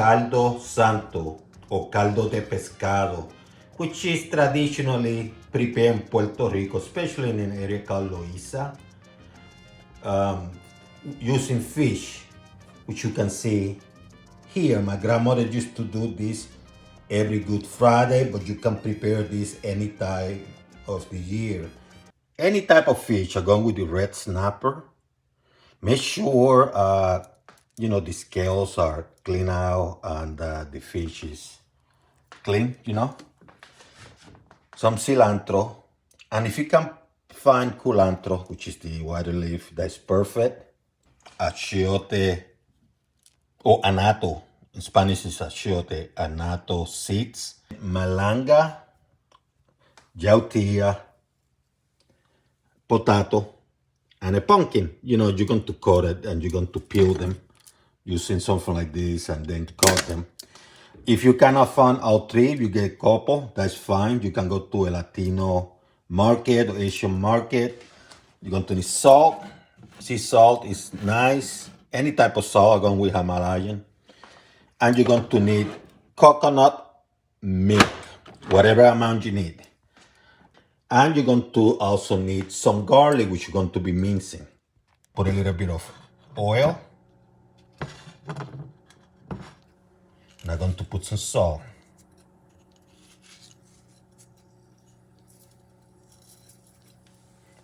caldo santo or caldo de pescado, which is traditionally prepared in Puerto Rico, especially in an area called Loíza, using fish, which you can see here. My grandmother used to do this every Good Friday, but you can prepare this any time of the year. Any type of fish, along with the red snapper. Make sure, the scales are clean out and the fish is clean, Some cilantro. And if you can find culantro, which is the water leaf, that's perfect. Achiote or anato. In Spanish is achiote, anato seeds. Malanga, yautía, potato, and a pumpkin. You're going to cut it and you're going to peel them using something like this and then cut them. If you cannot find all three, you get a couple, that's fine. You can go to a Latino market or Asian market. You're going to need salt. Sea salt is nice. Any type of salt, along with Himalayan. And you're going to need coconut milk, whatever amount you need. And you're going to also need some garlic, which you're going to be mincing. Put a little bit of oil. And I'm going to put some salt.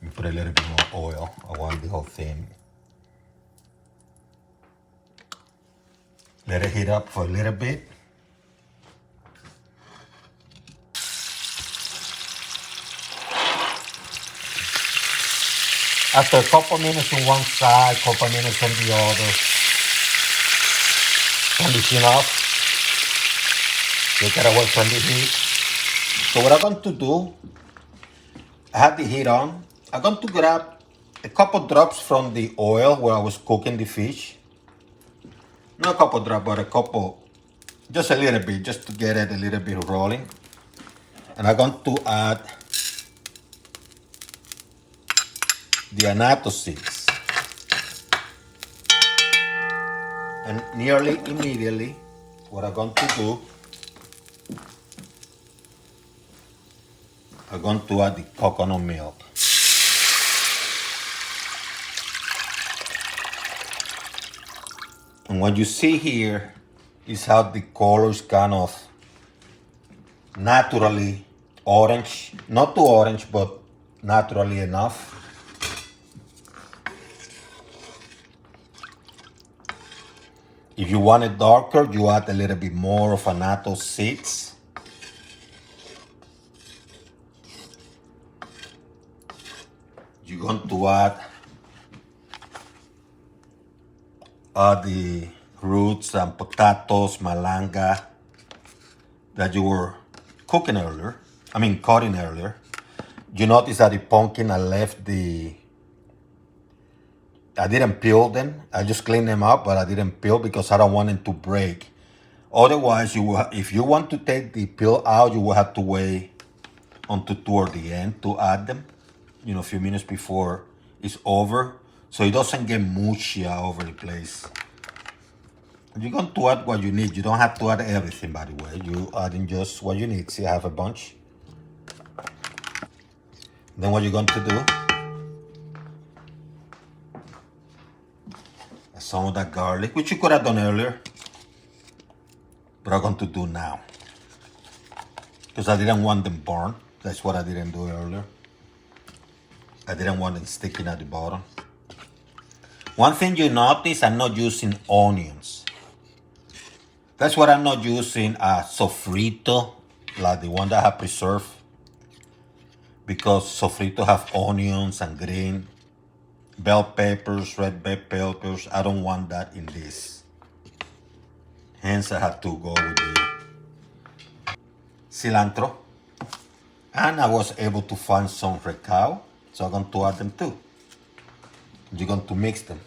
Let me put a little bit more oil. I want the whole thing. Let it heat up for a little bit. After a couple minutes on one side, couple minutes on the other, condition off. Take it away from the heat. So what I'm going to do, I have the heat on. I'm going to grab a couple drops from the oil where I was cooking the fish. Not a couple drops, but a couple, just a little bit, just to get it a little bit rolling. And I'm going to add the annatto seeds. And nearly immediately, what I'm going to do, I'm going to add the coconut milk. And what you see here is how the color is kind of naturally orange. Not too orange, but naturally enough. If you want it darker, you add a little bit more of annatto seeds. You're going to add the roots and potatoes, malanga, that you were cutting earlier. You notice that the pumpkin, I didn't peel them. I just cleaned them up, but I didn't peel because I don't want them to break. Otherwise, if you want to take the peel out, you will have to wait until toward the end to add them. A few minutes before it's over, so it doesn't get mushy all over the place. You're going to add what you need. You don't have to add everything, by the way. You adding just what you need. See, I have a bunch. Then what you're going to do, some of that garlic, which you could have done earlier, but I'm going to do now. Because I didn't want them burned. That's what I didn't do earlier. I didn't want them sticking at the bottom. One thing you notice, I'm not using onions. That's what I'm not using a sofrito, like the one that I have preserved. Because sofrito have onions and green bell peppers, red bell peppers. I don't want that in this. Hence I had to go with the cilantro. And I was able to find some recao, so I'm going to add them too. You're going to mix them.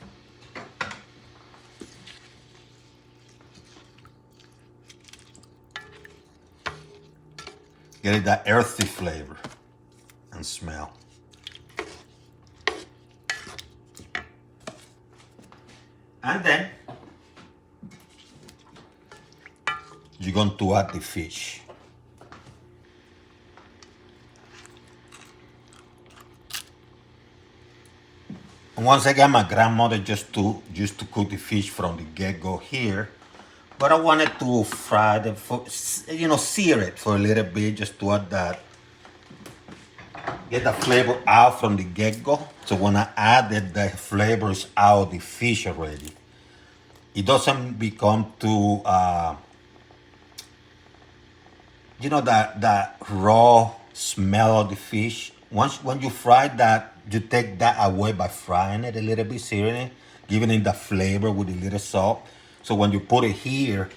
Get that earthy flavor and smell. And then going to add the fish. And once again, my grandmother used to cook the fish from the get-go here. But I wanted to fry them, sear it for a little bit, just to add that, get the flavor out from the get-go. So when I add it, the flavor is out of the fish already. It doesn't become too, that raw smell of the fish. When you fry that, you take that away by frying it a little bit, searing it, giving it the flavor with a little salt. So when you put it here,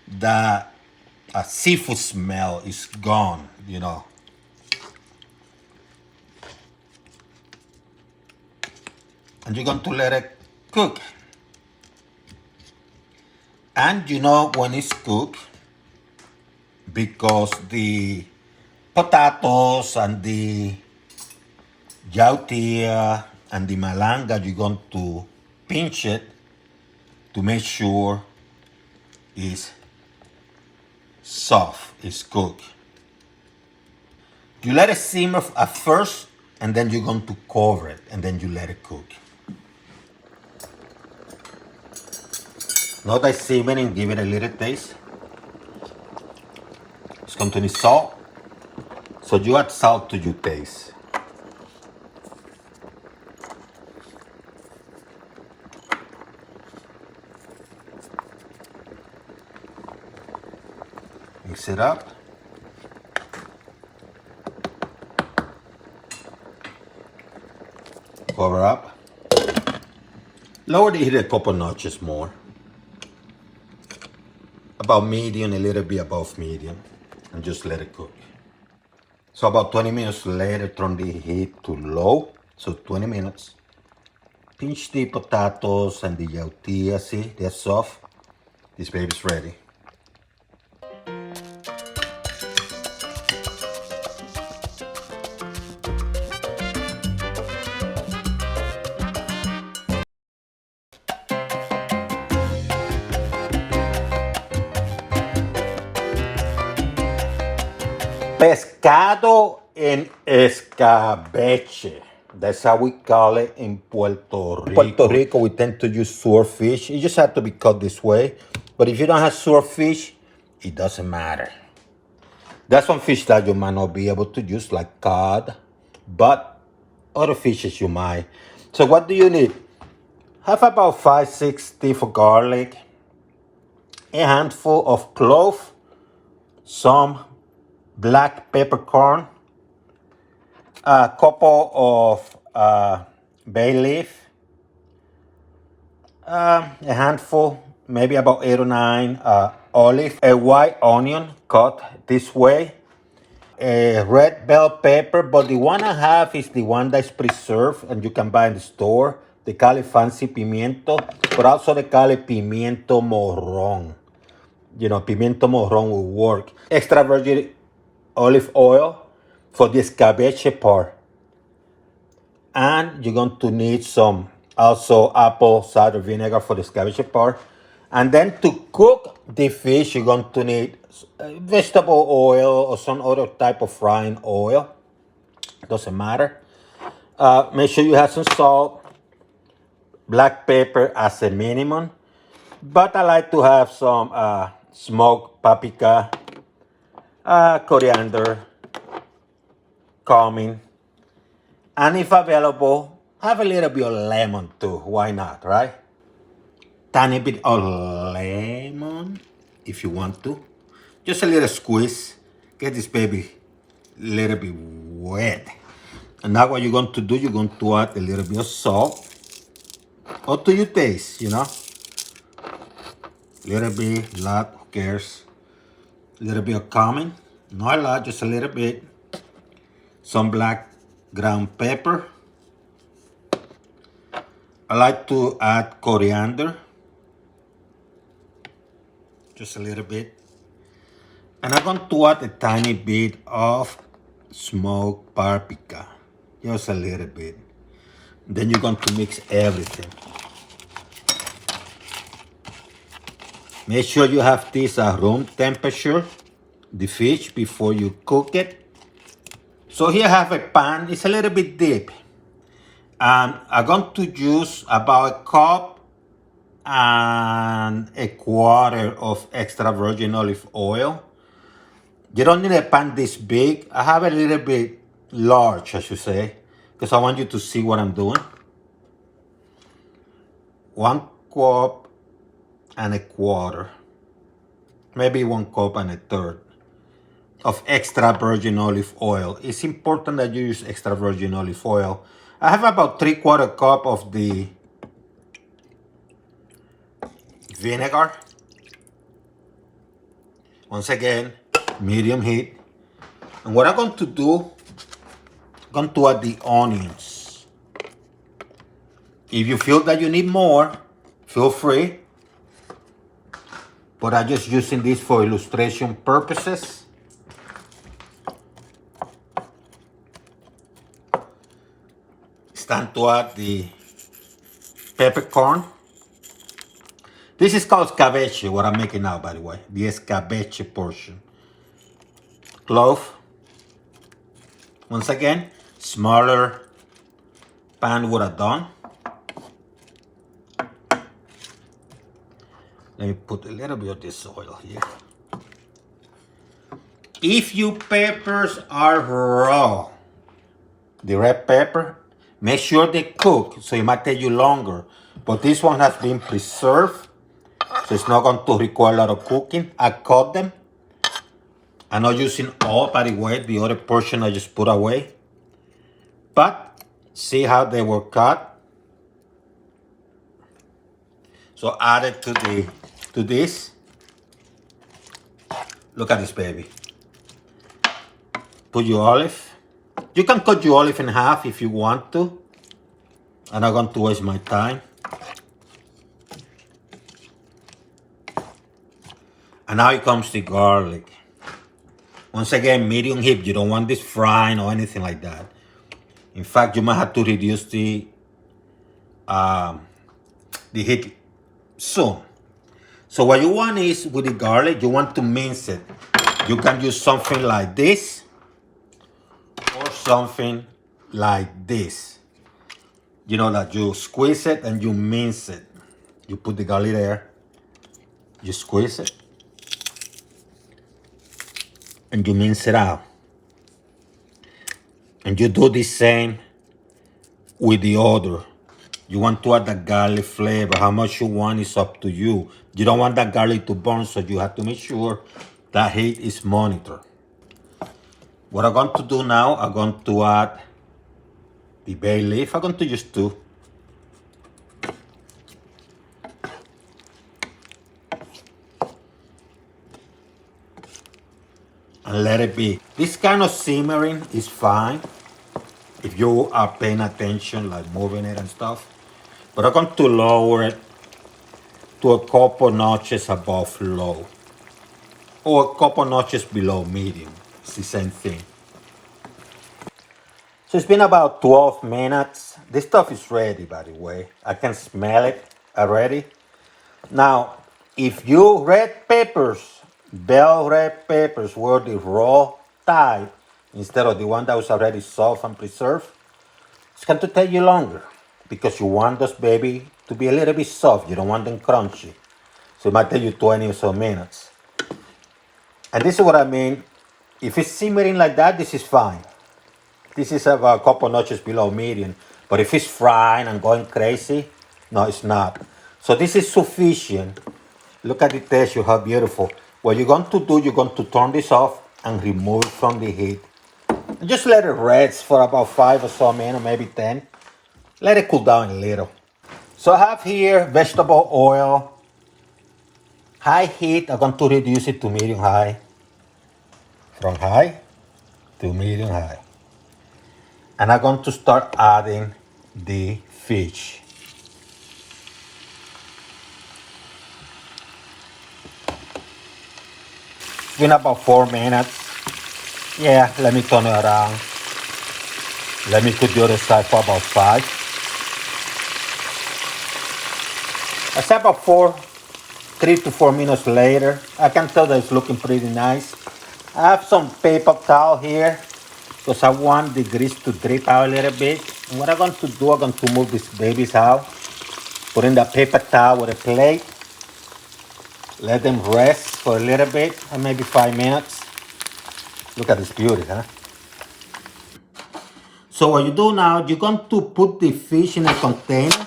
the seafood smell is gone, And you're going to let it cook. And when it's cooked, because the potatoes and the yautía and the malanga, you're going to pinch it to make sure it's soft, it's cooked. You let it simmer at first, and then you're going to cover it, and then you let it cook. Now that simmering, give it a little taste. It's going to need salt. So you add salt to your taste. Mix it up. Cover up. Lower the heat a couple notches more. About medium, a little bit above medium, and just let it cook. So about 20 minutes later, turn the heat to low, so 20 minutes. Pinch the potatoes and the yautía, see, they're soft. This baby's ready. Pescado en escabeche. That's how we call it in Puerto Rico. In Puerto Rico, we tend to use swordfish. It just has to be cut this way. But if you don't have swordfish, it doesn't matter. That's one fish that you might not be able to use, like cod. But other fishes you might. So what do you need? Have about 5-6 teeth of garlic, a handful of clove, some black peppercorn, a couple of bay leaf, a handful, maybe about 8 or 9 olive, a white onion cut this way, a red bell pepper, but the one I have is the one that's preserved and you can buy in the store. They call it fancy pimiento, but also they call it pimiento morrón. Pimiento morrón will work. Extra virgin olive oil for the escabeche part. And you're going to need some also apple cider vinegar for the escabeche part. And then to cook the fish, you're going to need vegetable oil or some other type of frying oil. Doesn't matter. Make sure you have some salt, black pepper as a minimum. But I like to have some smoked paprika, coriander, cumin, and if available, have a little bit of lemon too. Why not, right? Tiny bit of lemon, if you want to. Just a little squeeze. Get this baby a little bit wet. And now what you're going to do, you're going to add a little bit of salt. Or to your taste, Little bit, lot, who cares? A little bit of cumin. Not a lot, just a little bit. Some black ground pepper. I like to add coriander. Just a little bit. And I'm going to add a tiny bit of smoked paprika. Just a little bit. Then you're going to mix everything. Make sure you have this at room temperature, the fish, before you cook it. So here I have a pan. It's a little bit deep. And I'm going to use about a cup and a quarter of extra virgin olive oil. You don't need a pan this big. I have a little bit large, I should say, because I want you to see what I'm doing. 1 cup and a quarter, maybe 1 cup and a third of extra virgin olive oil. It's important that you use extra virgin olive oil. I have about 3/4 cup of the vinegar. Once again, medium heat. And what I'm going to do, I'm going to add the onions. If you feel that you need more, feel free. But I'm just using this for illustration purposes. It's time to add the peppercorn. This is called escabeche, what I'm making now, by the way. The escabeche portion. Clove. Once again, smaller pan would have done. Let me put a little bit of this oil here. If your peppers are raw, the red pepper, make sure they cook, so it might take you longer. But this one has been preserved, so it's not going to require a lot of cooking. I cut them. I'm not using all, by the way, the other portion I just put away. But see how they were cut? So add it to this. Look at this baby. Put your olive. You can cut your olive in half if you want to. I'm not going to waste my time. And now it comes the garlic. Once again, medium heat. You don't want this frying or anything like that. In fact, you might have to reduce the heat soon. So what you want is, with the garlic, you want to mince it. You can use something like this or something like this. You know that you squeeze it and you mince it. You put the garlic there, you squeeze it, and you mince it out. And you do the same with the other. You want to add the garlic flavor. How much you want is up to you. You don't want that garlic to burn, so you have to make sure that heat is monitored. What I'm going to do now, I'm going to add the bay leaf. I'm going to use 2. And let it be. This kind of simmering is fine if you are paying attention, like moving it and stuff. But I'm going to lower it to a couple notches above low, or a couple notches below medium. It's the same thing. So it's been about 12 minutes. This stuff is ready, by the way. I can smell it already. Now, if you red peppers, bell red peppers were the raw type instead of the one that was already soft and preserved, it's going to take you longer because you want those baby to be a little bit soft. You don't want them crunchy. So it might take you 20 or so minutes. And this is what I mean. If it's simmering like that, this is fine. This is about a couple notches below medium. But if it's frying and going crazy, no, it's not. So this is sufficient. Look at the texture, how beautiful. What you're going to do, you're going to turn this off and remove it from the heat. And just let it rest for about 5 or so minutes, maybe 10. Let it cool down a little. So I have here vegetable oil. High heat, I'm going to reduce it to medium high. From high to medium high. And I'm going to start adding the fish. It's been about 4 minutes. Yeah, let me turn it around. Let me cook the other side for about 5. I said about 4 3 to 4 minutes later, I can tell that it's looking pretty nice. I have some paper towel here because I want the grease to drip out a little bit. And what I'm going to do, I'm going to move these babies out, put in the paper towel with a plate, let them rest for a little bit, maybe 5 minutes. Look at this beauty, huh? So what you do now, you're going to put the fish in a container.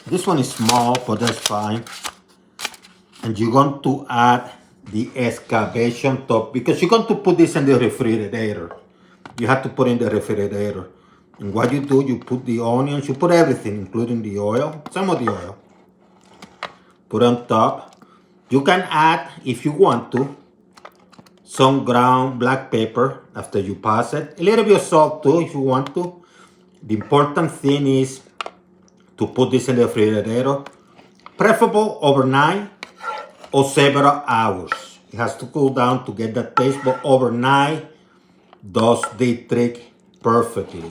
This one is small, but that's fine. And you're going to add the escabeche on top because you're going to put this in the refrigerator. You have to put in the refrigerator. And what you do, you put the onions, you put everything, including the oil, some of the oil. Put on top. You can add, if you want to, some ground black pepper after you pass it. A little bit of salt too, if you want to. The important thing is to put this in the refrigerator, preferable overnight or several hours. It has to cool down to get that taste, but overnight does the trick perfectly.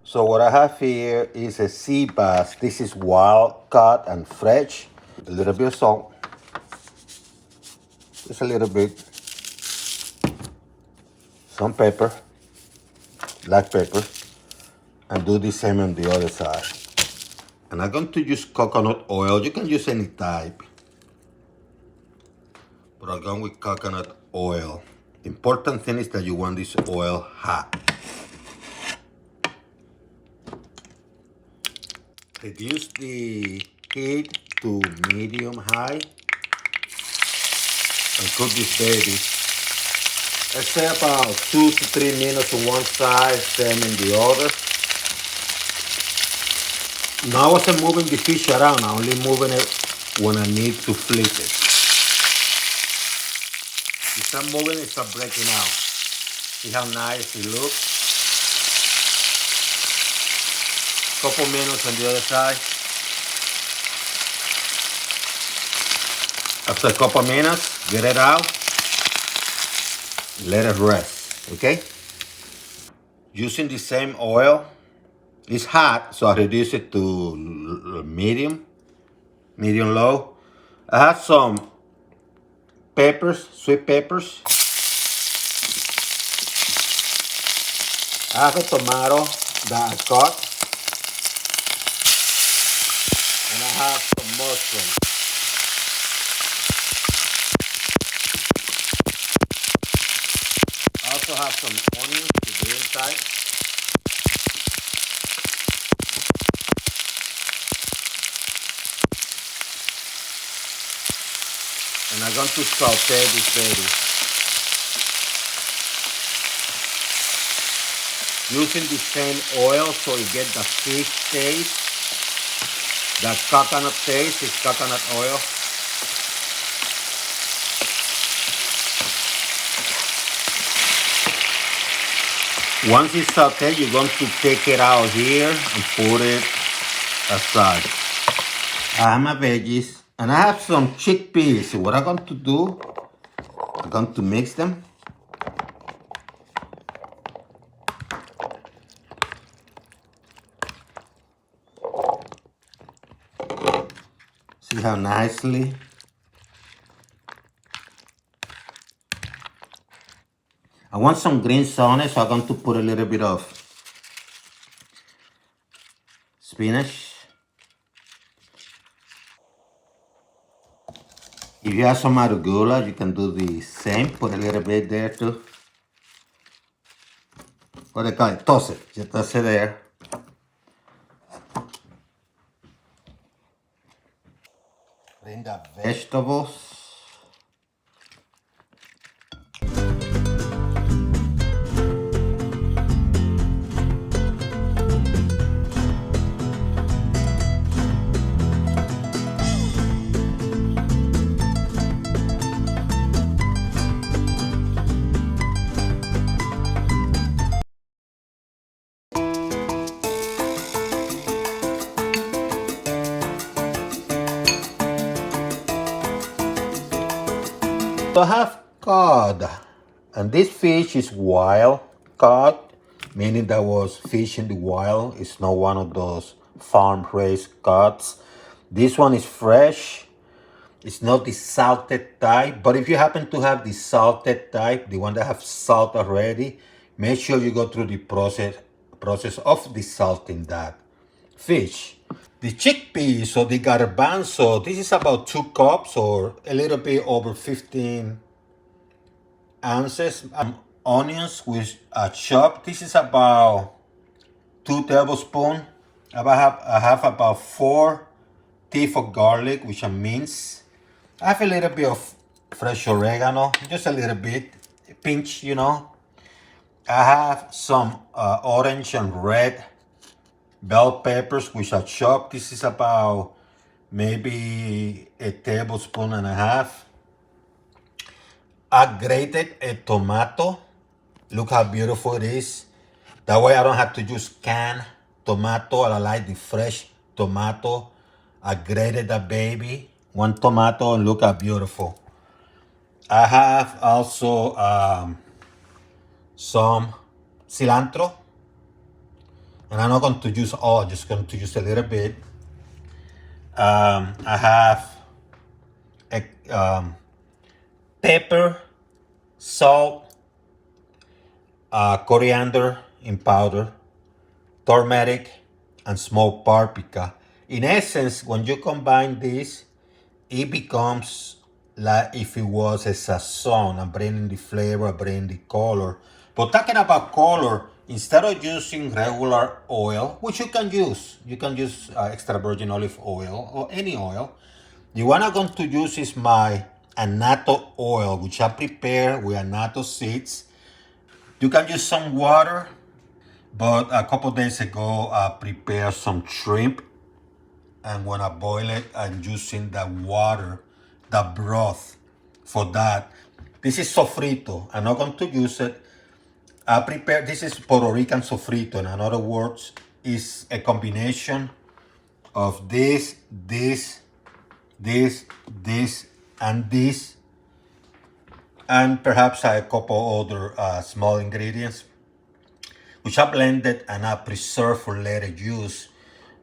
So what I have here is a sea bass. This is wild caught and fresh. A little bit of salt. Just a little bit. Some pepper. Black pepper. And do the same on the other side. And I'm going to use coconut oil. You can use any type. But I'm going with coconut oil. The important thing is that you want this oil hot. Reduce the heat to medium high and cook this baby. Let's say about 2 to 3 minutes on one side, same in the other. Now I wasn't moving the fish around, I'm only moving it when I need to flip it. If I'm moving it, start breaking out. See how nice it looks? Couple minutes on the other side. After a couple minutes, get it out. Let it rest, okay? Using the same oil. It's hot, so I reduce it to medium low. I have some peppers, sweet peppers. I have a tomato that I cut. And I have some mushrooms. I also have some onions to the inside. And I'm going to saute this baby. Using the same oil so you get the fish taste. That coconut taste is coconut oil. Once it's sauteed, you're going to take it out here and put it aside. I have my veggies and I have some chickpeas. So what I'm going to do, I'm going to mix them. See how nicely. I want some greens on it, so I'm going to put a little bit of spinach. If you have some arugula, you can do the same. Put a little bit there too. What do they call it? Toss it. Just toss it there. Bring the vegetables. So I have cod, and this fish is wild cod, meaning that was fish in the wild. It's not one of those farm-raised cods. This one is fresh. It's not the salted type, but if you happen to have the salted type, the one that have salt already, make sure you go through the process of desalting that fish. The chickpeas or the garbanzo, this is about 2 cups or a little bit over 15 ounces. Onions with chopped. This is about 2 tablespoons. I have about 4 teeth of garlic, which I mince. I have a little bit of fresh oregano, just a little bit, a pinch, you know. I have some orange and red bell peppers, which are chopped. This is about maybe a tablespoon and a half. I grated a tomato. Look how beautiful it is. That way I don't have to use canned tomato. I like the fresh tomato. I grated that baby. 1 tomato, and look how beautiful. I have also some cilantro. And I'm not going to use all, just going to use a little bit. I have a, pepper, salt, coriander in powder, turmeric, and smoked paprika. In essence, when you combine this, it becomes like if it was a sazon. I'm bringing the flavor, I'm bringing the color. But talking about color, instead of using regular oil, which you can use extra virgin olive oil or any oil, the one I'm going to use is my annatto oil, which I prepare with annatto seeds. You can use some water, but a couple days ago I prepared some shrimp, and when I boil it, I'm using the water, the broth for that. This is sofrito. I'm not going to use it. I prepared, this is Puerto Rican sofrito. In other words, is a combination of this, and this, and perhaps a couple other small ingredients, which I blended and I preserve for later use.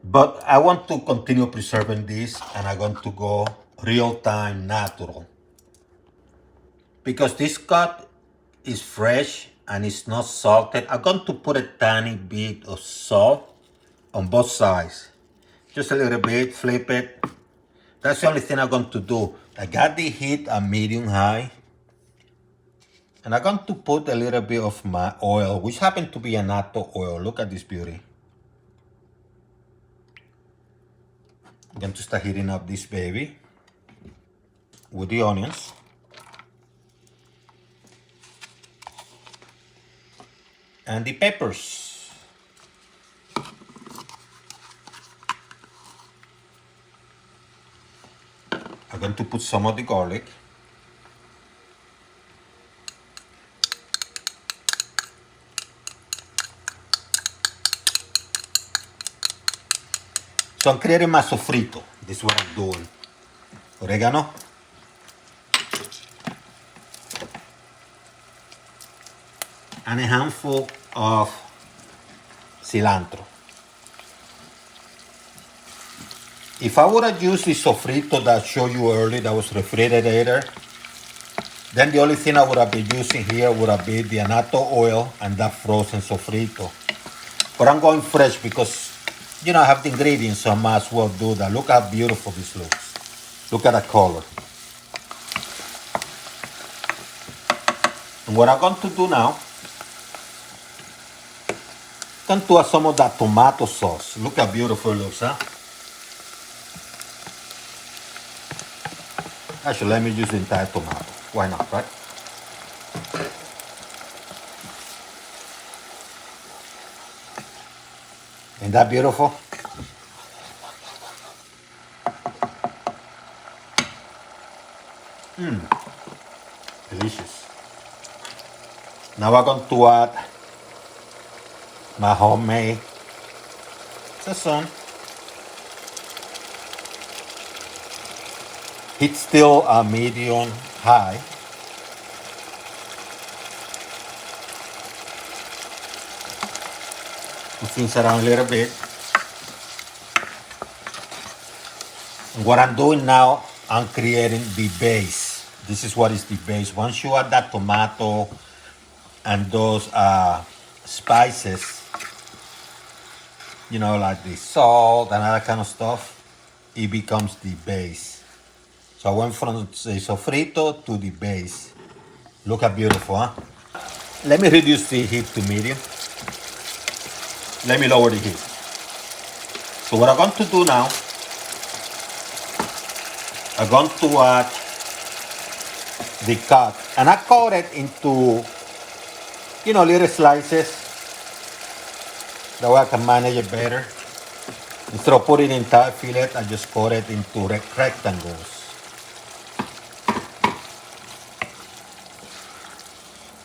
But I want to continue preserving this, and I'm going to go real-time natural. Because this cut is fresh and it's not salted, I'm going to put a tiny bit of salt on both sides. Just a little bit, flip it. That's the only thing I'm going to do. I got the heat at medium high. And I'm going to put a little bit of my oil, which happens to be annatto oil. Look at this beauty. I'm going to start heating up this baby with the onions. And the peppers. I'm going to put some of the garlic. So I'm creating my sofrito. This is what I'm doing. Oregano. And a handful of cilantro. If I would have used the sofrito that I showed you earlier, that was refrigerator, then the only thing I would have been using here would have been the annatto oil and that frozen sofrito. But I'm going fresh because, you know, I have the ingredients, so I might as well do that. Look how beautiful this looks. Look at the color. And what I'm going to do now, I'm going to add some of that tomato sauce. Look how beautiful it looks, huh? Actually, let me use the entire tomato. Why not, right? Ain't that beautiful? Delicious. Now I'm going to add my homemade sazon. It's still a medium high. things around a little bit. And what I'm doing now, I'm creating the base. This is what is the base. Once you add that tomato and those spices, you know, like the salt and other kind of stuff, it becomes the base. So I went from the sofrito to the base. Look how beautiful, huh? Let me reduce the heat to medium. Let me lower the heat. So what I'm going to do now, I'm going to add the cut. And I cut it into, you know, little slices. That way I can manage it better. Instead of putting it in entire fillet, I just cut it into rectangles.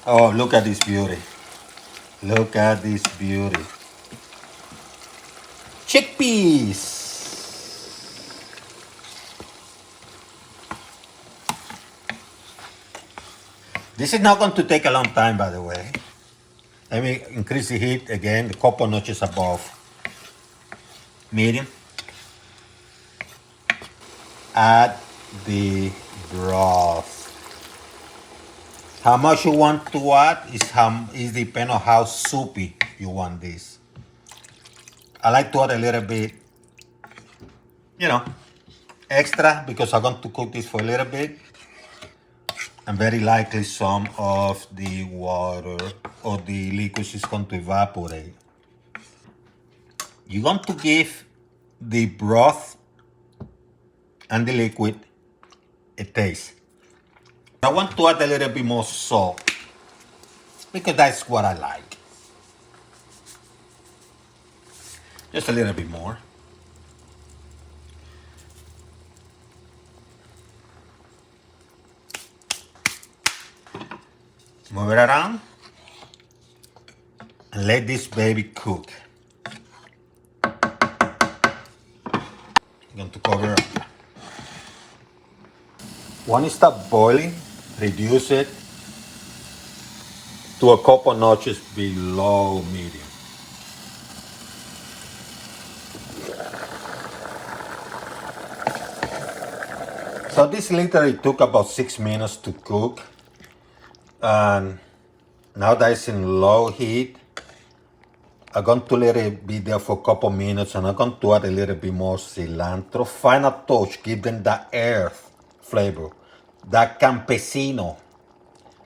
Oh, look at this beauty. Look at this beauty. Chickpeas. This is not going to take a long time, by the way. Let me increase the heat again, a couple notches above medium. Add the broth. How much you want to add is depend on how soupy you want this. I like to add a little bit, you know, extra because I'm going to cook this for a little bit. And very likely some of the water or the liquid is going to evaporate. You're going to give the broth and the liquid a taste. I want to add a little bit more salt because that's what I like. Just a little bit more. Move it around and let this baby cook. I'm going to cover it up. When it starts boiling, reduce it to a couple notches below medium. So this literally took about 6 minutes to cook. And now that it's in low heat, I'm going to let it be there for a couple minutes and I'm going to add a little bit more cilantro. Final touch, give them that earth flavor, that campesino,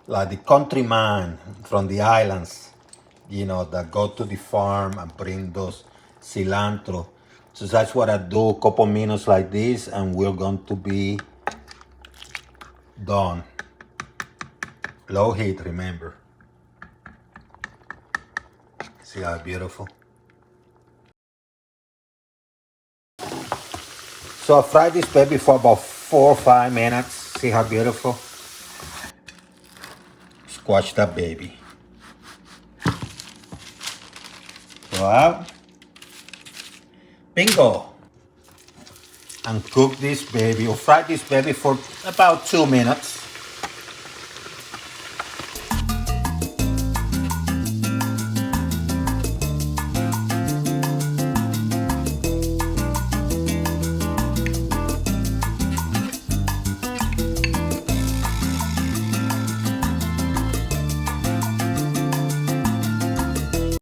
like the countryman from the islands, you know, that go to the farm and bring those cilantro. So that's what I do, a couple minutes like this and we're going to be done. Low heat, remember. See how beautiful? So I fried this baby for about 4 or 5 minutes. See how beautiful? Squash that baby. Go out. Bingo. And cook this baby or fry this baby for about 2 minutes.